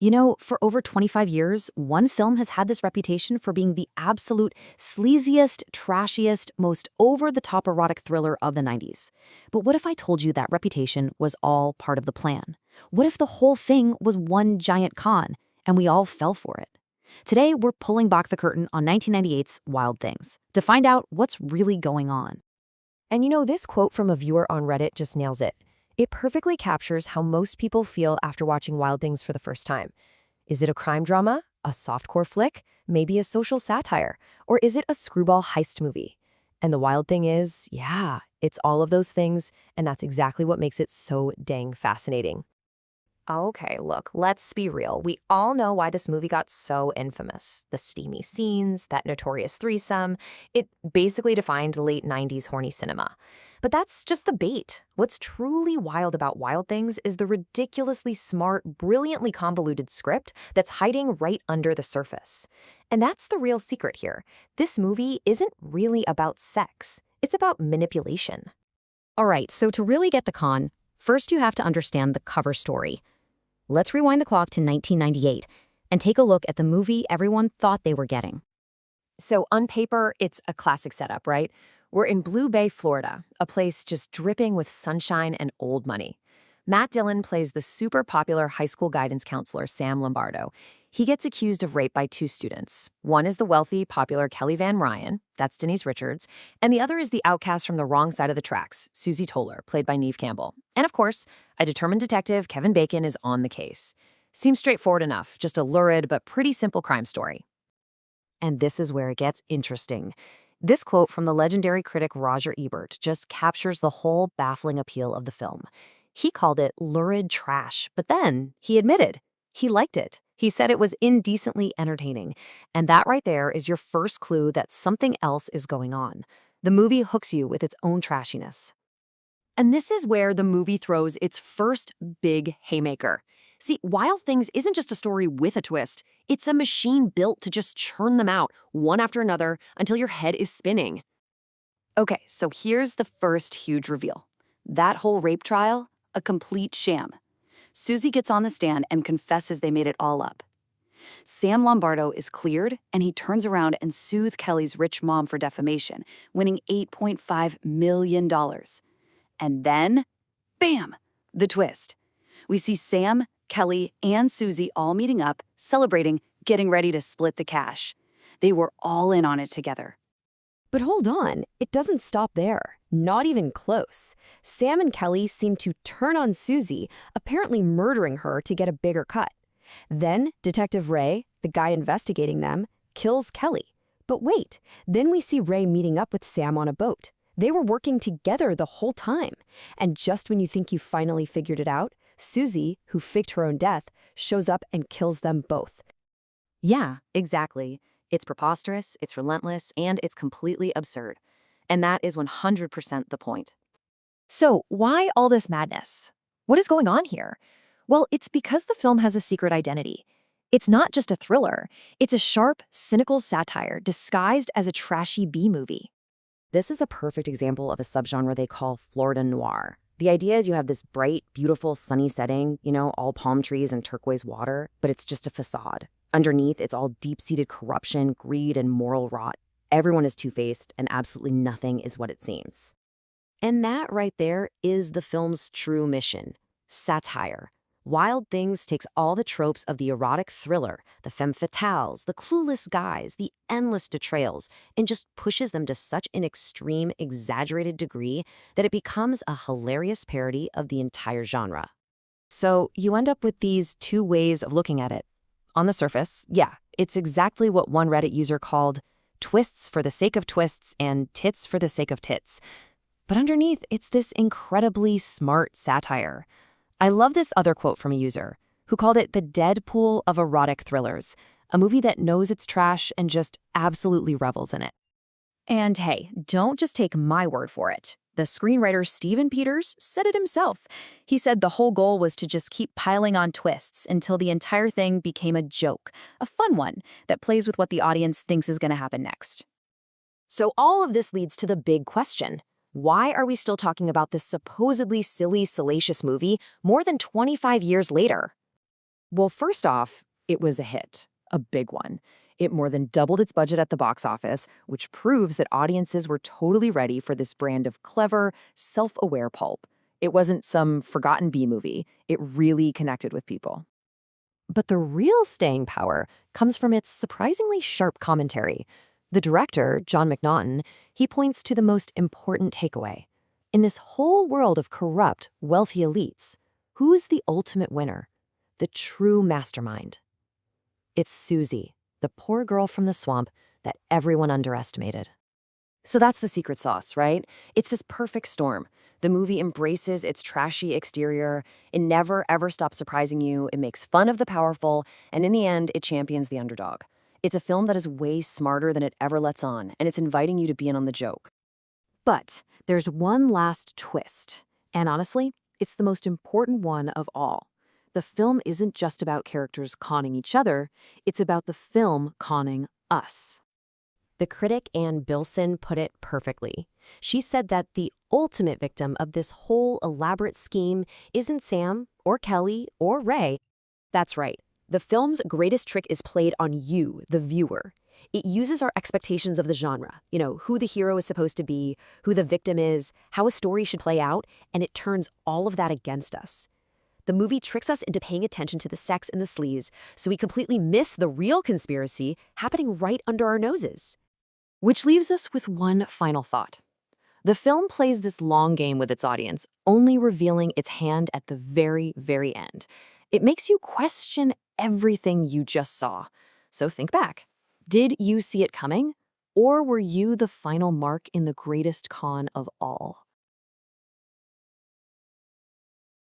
You know, for over 25 years, one film has had this reputation for being the absolute sleaziest, trashiest, most over-the-top erotic thriller of the 90s. But what if I told you that reputation was all part of the plan? What if the whole thing was one giant con, and we all fell for it? Today, we're pulling back the curtain on 1998's Wild Things to find out what's really going on. And you know, this quote from a viewer on Reddit just nails it. It perfectly captures how most people feel after watching Wild Things for the first time. Is it a crime drama, a softcore flick, maybe a social satire, or is it a screwball heist movie? And the wild thing is, yeah, it's all of those things, and that's exactly what makes it so dang fascinating. Okay, look, let's be real. We all know why this movie got so infamous. The steamy scenes, that notorious threesome. It basically defined late 90s horny cinema. But that's just the bait. What's truly wild about Wild Things is the ridiculously smart, brilliantly convoluted script that's hiding right under the surface. And that's the real secret here. This movie isn't really about sex. It's about manipulation. All right, so to really get the con, first you have to understand the cover story. Let's rewind the clock to 1998 and take a look at the movie everyone thought they were getting. So on paper, it's a classic setup, right? We're in Blue Bay, Florida, a place just dripping with sunshine and old money. Matt Dillon plays the super popular high school guidance counselor, Sam Lombardo. He gets accused of rape by two students. One is the wealthy, popular Kelly Van Ryan, that's Denise Richards, and the other is the outcast from the wrong side of the tracks, Susie Toller, played by Neve Campbell. And of course, a determined detective, Kevin Bacon, is on the case. Seems straightforward enough, just a lurid but pretty simple crime story. And this is where it gets interesting. This quote from the legendary critic Roger Ebert just captures the whole baffling appeal of the film. He called it lurid trash, but then he admitted he liked it. He said it was indecently entertaining. And that right there is your first clue that something else is going on. The movie hooks you with its own trashiness. And this is where the movie throws its first big haymaker. See, Wild Things isn't just a story with a twist. It's a machine built to just churn them out, one after another, until your head is spinning. Okay, so here's the first huge reveal. That whole rape trial, a complete sham. Susie gets on the stand and confesses they made it all up. Sam Lombardo is cleared, and he turns around and sues Kelly's rich mom for defamation, winning $8.5 million. And then, bam, the twist. We see Sam, Kelly, and Susie all meeting up, celebrating, getting ready to split the cash. They were all in on it together. But hold on, it doesn't stop there. Not even close. Sam and Kelly seem to turn on Susie, apparently murdering her to get a bigger cut. Then Detective Ray, the guy investigating them, kills Kelly. But wait, then we see Ray meeting up with Sam on a boat. They were working together the whole time. And just when you think you finally figured it out, Susie, who faked her own death, shows up and kills them both. Yeah, exactly. It's preposterous, it's relentless, and it's completely absurd. And that is 100% the point. So, why all this madness? What is going on here? Well, it's because the film has a secret identity. It's not just a thriller. It's a sharp, cynical satire disguised as a trashy B-movie. This is a perfect example of a subgenre they call Florida Noir. The idea is you have this bright, beautiful, sunny setting, all palm trees and turquoise water, but it's just a facade. Underneath, it's all deep-seated corruption, greed, and moral rot. Everyone is two-faced, and absolutely nothing is what it seems. And that right there is the film's true mission: satire. Wild Things takes all the tropes of the erotic thriller, the femme fatales, the clueless guys, the endless betrayals, and just pushes them to such an extreme, exaggerated degree that it becomes a hilarious parody of the entire genre. So you end up with these two ways of looking at it. On the surface, yeah, it's exactly what one Reddit user called twists for the sake of twists and tits for the sake of tits. But underneath, it's this incredibly smart satire. I love this other quote from a user who called it the Deadpool of erotic thrillers, a movie that knows it's trash and just absolutely revels in it. And hey, don't just take my word for it. The screenwriter Steven Peters said it himself. He said the whole goal was to just keep piling on twists until the entire thing became a joke, a fun one that plays with what the audience thinks is going to happen next. So all of this leads to the big question. Why are we still talking about this supposedly silly, salacious movie more than 25 years later? Well, first off, it was a hit, a big one. It more than doubled its budget at the box office, which proves that audiences were totally ready for this brand of clever, self-aware pulp. It wasn't some forgotten B movie. It really connected with people. But the real staying power comes from its surprisingly sharp commentary. The director, John McNaughton, he points to the most important takeaway. In this whole world of corrupt, wealthy elites, who's the ultimate winner? The true mastermind. It's Susie, the poor girl from the swamp that everyone underestimated. So that's the secret sauce, right? It's this perfect storm. The movie embraces its trashy exterior. It never, ever stops surprising you. It makes fun of the powerful. And in the end, it champions the underdog. It's a film that is way smarter than it ever lets on, and it's inviting you to be in on the joke. But there's one last twist. And honestly, it's the most important one of all. The film isn't just about characters conning each other, it's about the film conning us. The critic Anne Bilson put it perfectly. She said that the ultimate victim of this whole elaborate scheme isn't Sam or Kelly or Ray. That's right. The film's greatest trick is played on you, the viewer. It uses our expectations of the genre, who the hero is supposed to be, who the victim is, how a story should play out, and it turns all of that against us. The movie tricks us into paying attention to the sex and the sleaze, so we completely miss the real conspiracy happening right under our noses. Which leaves us with one final thought. The film plays this long game with its audience, only revealing its hand at the very, very end. It makes you question everything you just saw. So think back. Did you see it coming? Or were you the final mark in the greatest con of all?